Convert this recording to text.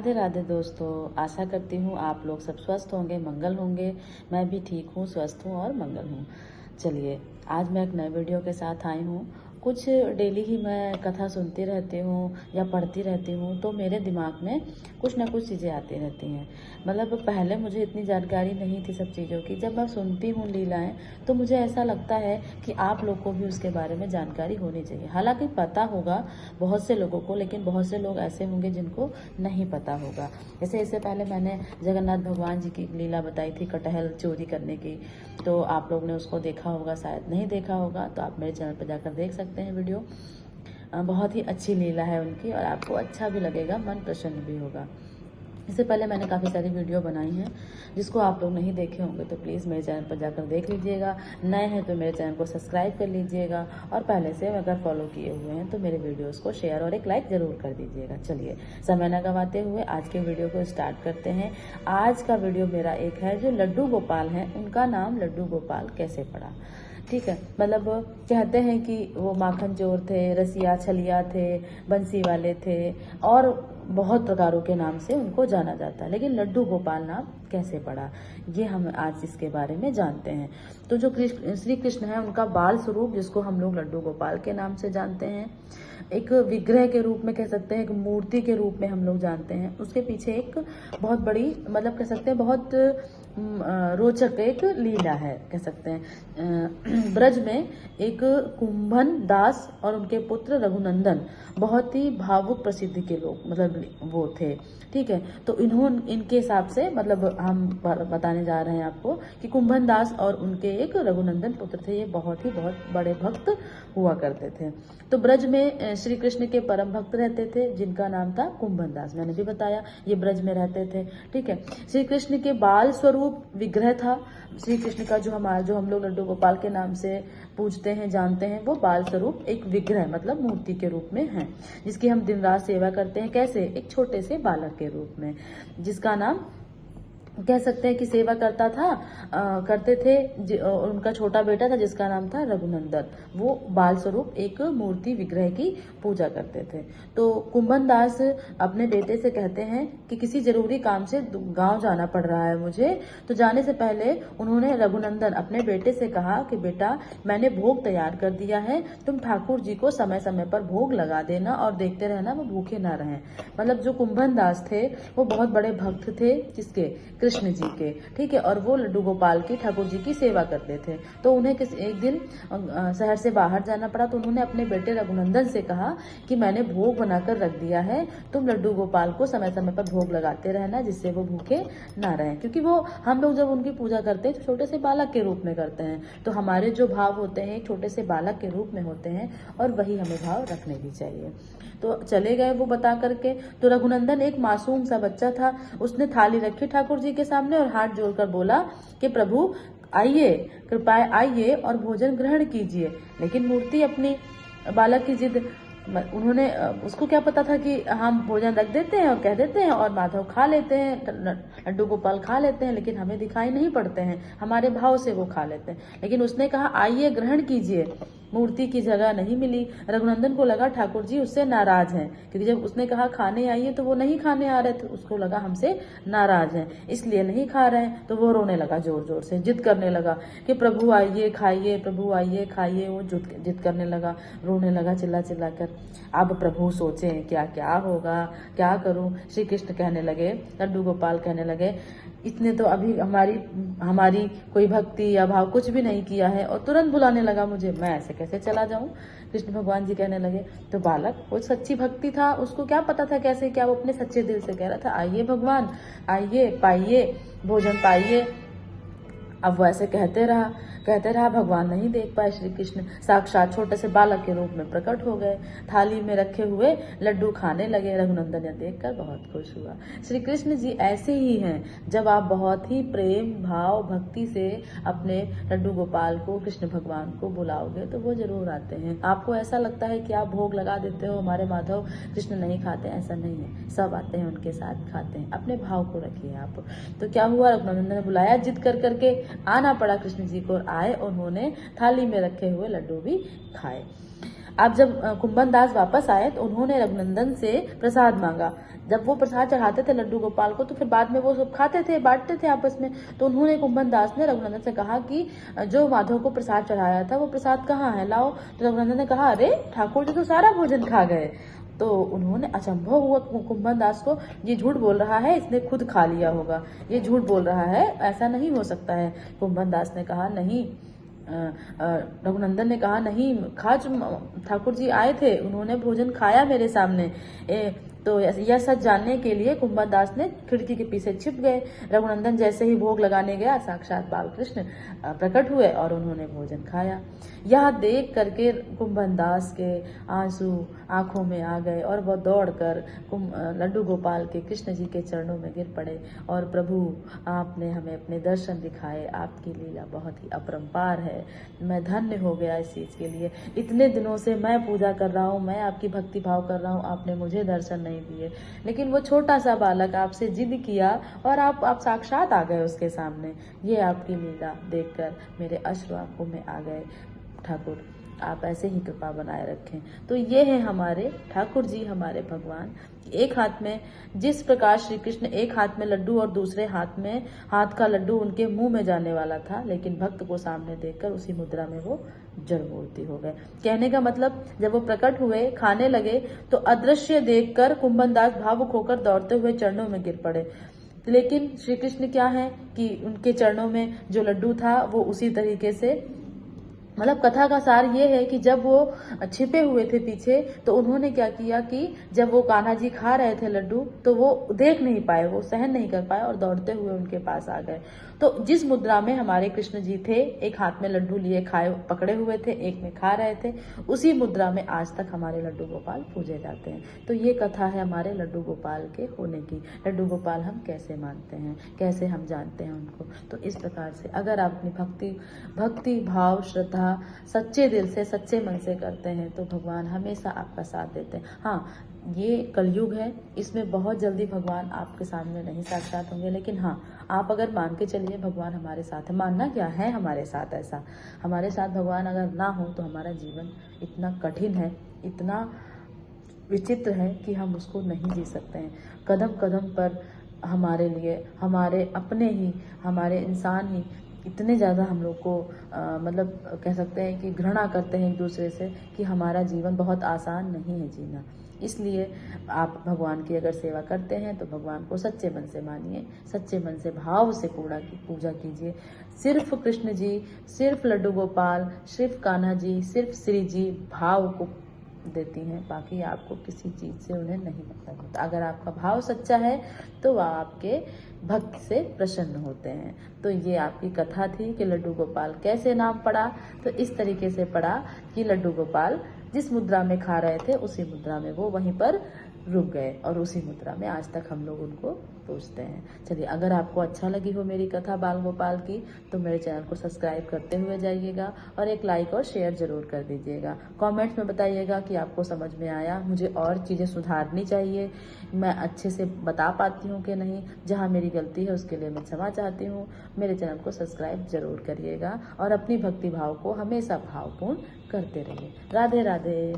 राधे राधे दोस्तों, आशा करती हूँ आप लोग सब स्वस्थ होंगे, मंगल होंगे। मैं भी ठीक हूँ, स्वस्थ हूँ और मंगल हूँ। चलिए, आज मैं एक नए वीडियो के साथ आई हूँ। कुछ डेली ही मैं कथा सुनती रहती हूँ या पढ़ती रहती हूँ, तो मेरे दिमाग में कुछ ना कुछ चीज़ें आती रहती हैं। मतलब पहले मुझे इतनी जानकारी नहीं थी सब चीज़ों की। जब मैं सुनती हूँ लीलाएं, तो मुझे ऐसा लगता है कि आप लोग को भी उसके बारे में जानकारी होनी चाहिए। हालांकि पता होगा बहुत से लोगों को, लेकिन बहुत से लोग ऐसे होंगे जिनको नहीं पता होगा। जैसे इससे पहले मैंने जगन्नाथ भगवान जी की लीला बताई थी, कटहल चोरी करने की। तो आप लोग ने उसको देखा होगा, शायद नहीं देखा होगा तो आप मेरे चैनल पर जाकर देख सकते हैं वीडियो। बहुत ही अच्छी लीला है उनकी और आपको अच्छा भी लगेगा, मन प्रसन्न भी होगा। इससे पहले मैंने काफ़ी सारी वीडियो बनाई हैं, जिसको आप लोग नहीं देखे होंगे तो प्लीज़ मेरे चैनल पर जाकर देख लीजिएगा। नए हैं तो मेरे चैनल को सब्सक्राइब कर लीजिएगा, और पहले से अगर फॉलो किए हुए हैं तो मेरे वीडियोस को शेयर और एक लाइक ज़रूर कर दीजिएगा। चलिए, समय न गंवाते हुए आज के वीडियो को स्टार्ट करते हैं। आज का वीडियो मेरा एक है, जो लड्डू गोपाल हैं, उनका नाम लड्डू गोपाल कैसे पड़ा। ठीक है, मतलब कहते हैं कि वो माखन चोर थे, रसिया छलिया थे, बंसी वाले थे, और बहुत प्रकारों के नाम से उनको जाना जाता है। लेकिन लड्डू गोपाल नाम कैसे पड़ा, ये हम आज इसके बारे में जानते हैं। तो जो श्री कृष्ण है, उनका बाल स्वरूप, जिसको हम लोग लड्डू गोपाल के नाम से जानते हैं, एक विग्रह के रूप में कह सकते हैं, एक मूर्ति के रूप में हम लोग जानते हैं। उसके पीछे एक बहुत बड़ी, मतलब कह सकते हैं बहुत रोचक एक लीला है, कह सकते हैं। ब्रज में एक कुंभन दास और उनके पुत्र रघुनंदन बहुत ही भावुक प्रसिद्धि के लोग, मतलब वो थे। ठीक है, तो इनके हिसाब से, मतलब हम बताने जा रहे हैं आपको कि कुंभन दास और उनके एक रघुनंदन पुत्र थे। ये बहुत बड़े भक्त हुआ करते थे। तो ब्रज में श्री कृष्ण के परम भक्त रहते थे, जिनका नाम था कुंभन दास। मैंने भी बताया ये ब्रज में रहते थे। ठीक है, श्री कृष्ण के बाल स्वरूप विग्रह था। श्री कृष्ण का जो हम लोग लड्डू गोपाल के नाम से पूजते हैं, जानते हैं, वो बाल स्वरूप एक विग्रह, मतलब मूर्ति के रूप में है, जिसकी हम दिन रात सेवा करते हैं। कैसे? एक छोटे से बालक के रूप में, जिसका नाम कह सकते हैं कि सेवा करता था, करते थे। उनका छोटा बेटा था जिसका नाम था रघुनंदन। वो बाल स्वरूप एक मूर्ति विग्रह की पूजा करते थे। तो कुंभन दास अपने बेटे से कहते हैं कि किसी जरूरी काम से गांव जाना पड़ रहा है मुझे। तो जाने से पहले उन्होंने रघुनंदन अपने बेटे से कहा कि बेटा, मैंने भोग तैयार कर दिया है, तुम ठाकुर जी को समय समय पर भोग लगा देना और देखते रहना वो भूखे ना रहें। मतलब जो कुंभन दास थे वो बहुत बड़े भक्त थे, किसके? कृष्ण जी के। ठीक है, और वो लड्डू गोपाल की, ठाकुर जी की सेवा करते थे। तो उन्हें एक दिन शहर से बाहर जाना पड़ा। तो उन्होंने अपने बेटे रघुनंदन से कहा कि मैंने भोग बनाकर रख दिया है, तुम लड्डू गोपाल को समय समय पर भोग लगाते रहना, जिससे वो भूखे ना रहें। क्योंकि वो, हम लोग जब उनकी पूजा करते हैं तो छोटे से बालक के रूप में करते हैं। तो हमारे जो भाव होते हैं छोटे से बालक के रूप में होते हैं, और वही हमें भाव रखने भी चाहिए। तो चले गए वो बता करके। तो रघुनंदन एक मासूम सा बच्चा था। उसने थाली रखी ठाकुर जी के सामने और हाथ जोड़कर बोला कि प्रभु आइए, कृपया आइए और भोजन ग्रहण कीजिए। लेकिन मूर्ति अपनी बालक की जिद, उन्होंने, उसको क्या पता था कि हम भोजन रख देते हैं और कह देते हैं और माधव खा लेते हैं, लड्डू गोपाल खा लेते हैं, लेकिन हमें दिखाई नहीं पड़ते हैं, हमारे भाव से वो खा लेते हैं। लेकिन उसने कहा आइए ग्रहण कीजिए। मूर्ति की जगह नहीं मिली। रघुनंदन को लगा ठाकुर जी उससे नाराज हैं, क्योंकि जब उसने कहा खाने आइए तो वो नहीं खाने आ रहे थे। उसको लगा हमसे नाराज हैं, इसलिए नहीं खा रहे हैं। तो वो रोने लगा, जोर जोर से जिद करने लगा कि प्रभु आइए खाइए, प्रभु आइए खाइए। वो जिद करने लगा, रोने लगा चिल्ला चिल्ला कर। अब प्रभु सोचें क्या क्या होगा, क्या करूं। श्री कृष्ण कहने लगे, लड्डू गोपाल कहने लगे, इसने तो अभी हमारी कोई भक्ति या भाव कुछ भी नहीं किया है और तुरंत बुलाने लगा मुझे, मैं ऐसे कैसे चला जाऊं। कृष्ण भगवान जी कहने लगे, तो बालक, वो सच्ची भक्ति था, उसको क्या पता था कैसे, क्या वो अपने सच्चे दिल से कह रहा था आइए भगवान, आइए पाइए, भोजन पाइए। अब वो ऐसे कहते रहा, भगवान नहीं देख पाए। श्री कृष्ण साक्षात छोटे से बालक के रूप में प्रकट हो गए, थाली में रखे हुए लड्डू खाने लगे। रघुनंदन यह देखकर बहुत खुश हुआ। श्री कृष्ण जी ऐसे ही हैं, जब आप बहुत ही प्रेम भाव भक्ति से अपने लड्डू गोपाल को, कृष्ण भगवान को बुलाओगे तो वो जरूर आते हैं। आपको ऐसा लगता है कि आप भोग लगा देते हो, हमारे माधव कृष्ण नहीं खाते, ऐसा नहीं है, सब आते हैं, उनके साथ खाते हैं। अपने भाव को रखिए आप। तो क्या हुआ, रघुनंदन ने बुलाया, जिद कर करके आना पड़ा कृष्ण जी को। आए, उन्होंने थाली में रखे हुए लड्डू भी खाए। अब जब कुंभन दास वापस आए तो उन्होंने रघुनंदन से प्रसाद मांगा। जब वो प्रसाद चढ़ाते थे लड्डू गोपाल को तो फिर बाद में वो सब खाते थे, बांटते थे आपस में। तो उन्होंने कुंभन दास ने रघुनंदन से कहा कि जो माधव को प्रसाद चढ़ाया था वो प्रसाद कहाँ है, लाओ। तो रघुनंदन ने कहा, अरे ठाकुर जी तो सारा भोजन खा गए। तो उन्होंने अचंभव हुआ कुंभन दास को, ये झूठ बोल रहा है, इसने खुद खा लिया होगा, ये झूठ बोल रहा है, ऐसा नहीं हो सकता है। कुंभन दास ने कहा, नहीं। रघुनंदन ने कहा, नहीं, ठाकुर जी आए थे, उन्होंने भोजन खाया मेरे सामने। तो यह सच जानने के लिए कुंभन दास ने खिड़की के पीछे छिप गए। रघुनंदन जैसे ही भोग लगाने गया, साक्षात बालकृष्ण प्रकट हुए और उन्होंने भोजन खाया। यह देख करके कुंभन दास के आंसू आंखों में आ गए और वह दौड़कर लड्डू गोपाल के कृष्ण जी के चरणों में गिर पड़े और प्रभु, आपने हमें अपने दर्शन दिखाए, आपकी लीला बहुत ही अपरंपार है, मैं धन्य हो गया इस चीज के लिए। इतने दिनों से मैं पूजा कर रहा हूँ, मैं आपकी भक्ति भाव कर रहा हूँ, आपने मुझे दर्शन नहीं दिए, लेकिन वो छोटा सा बालक आपसे जिद किया और आप साक्षात आ गए उसके सामने। ये आपकी लीला देखकर मेरे अश्रु आंखों में आ गए। ठाकुर, आप ऐसे ही कृपा बनाए रखें। तो ये है हमारे ठाकुर जी, हमारे भगवान। एक हाथ में, जिस प्रकार श्री कृष्ण एक हाथ में लड्डू और दूसरे हाथ का लड्डू उनके मुंह में जाने वाला था, लेकिन भक्त को सामने देखकर उसी मुद्रा में वो जड़ मूर्ति हो गए। कहने का मतलब, जब वो प्रकट हुए, खाने लगे, तो अदृश्य देखकर कुंभन दास भावुक होकर दौड़ते हुए चरणों में गिर पड़े। लेकिन श्री कृष्ण क्या है कि उनके चरणों में जो लड्डू था वो उसी तरीके से, मतलब कथा का सार ये है कि जब वो छिपे हुए थे पीछे, तो उन्होंने क्या किया कि जब वो कान्हा जी खा रहे थे लड्डू तो वो देख नहीं पाए, वो सहन नहीं कर पाए और दौड़ते हुए उनके पास आ गए। तो जिस मुद्रा में हमारे कृष्ण जी थे, एक हाथ में लड्डू लिए खाए पकड़े हुए थे, एक में खा रहे थे, उसी मुद्रा में आज तक हमारे लड्डू गोपाल पूजे जाते हैं। तो ये कथा है हमारे लड्डू गोपाल के होने की। लड्डू गोपाल हम कैसे मानते हैं, कैसे हम जानते हैं उनको। तो इस प्रकार से अगर आप अपनी भक्ति भाव श्रद्धा सच्चे दिल से, सच्चे मन से करते हैं तो भगवान हमेशा आपका साथ देते हैं। हाँ, ये कलयुग है, इसमें बहुत जल्दी भगवान आपके सामने नहीं साक्षात होंगे, लेकिन हाँ, आप अगर मान के चलिए भगवान हमारे साथ है। मानना क्या है हमारे साथ, ऐसा हमारे साथ भगवान अगर ना हो तो हमारा जीवन इतना कठिन है, इतना विचित्र है कि हम उसको नहीं जी सकते हैं। कदम कदम पर हमारे लिए, हमारे अपने ही, हमारे इंसान ही इतने ज़्यादा हम लोग को मतलब कह सकते हैं कि घृणा करते हैं एक दूसरे से, कि हमारा जीवन बहुत आसान नहीं है जीना। इसलिए आप भगवान की अगर सेवा करते हैं तो भगवान को सच्चे मन से मानिए, सच्चे मन से भाव से पूजा कीजिए। सिर्फ कृष्ण जी, सिर्फ लड्डू गोपाल, सिर्फ कान्हा जी, सिर्फ श्री जी भाव को देती हैं, बाकी आपको किसी चीज़ से उन्हें नहीं मतलब होता। अगर आपका भाव सच्चा है तो वह आपके भक्त से प्रसन्न होते हैं। तो ये आपकी कथा थी कि लड्डू गोपाल कैसे नाम पड़ा। तो इस तरीके से पड़ा कि लड्डू गोपाल जिस मुद्रा में खा रहे थे उसी मुद्रा में वो वहीं पर रुक गए और उसी मुद्रा में आज तक हम लोग उनको पूजते हैं। चलिए, अगर आपको अच्छा लगी हो मेरी कथा बाल गोपाल की तो मेरे चैनल को सब्सक्राइब करते हुए जाइएगा और एक लाइक और शेयर जरूर कर दीजिएगा। कमेंट्स में बताइएगा कि आपको समझ में आया, मुझे और चीज़ें सुधारनी चाहिए, मैं अच्छे से बता पाती हूँ कि नहीं। जहाँ मेरी गलती है उसके लिए मैं क्षमा चाहती हूँ। मेरे चैनल को सब्सक्राइब जरूर करिएगा और अपनी भक्ति भाव को हमेशा भावपूर्ण करते रहिए। राधे राधे।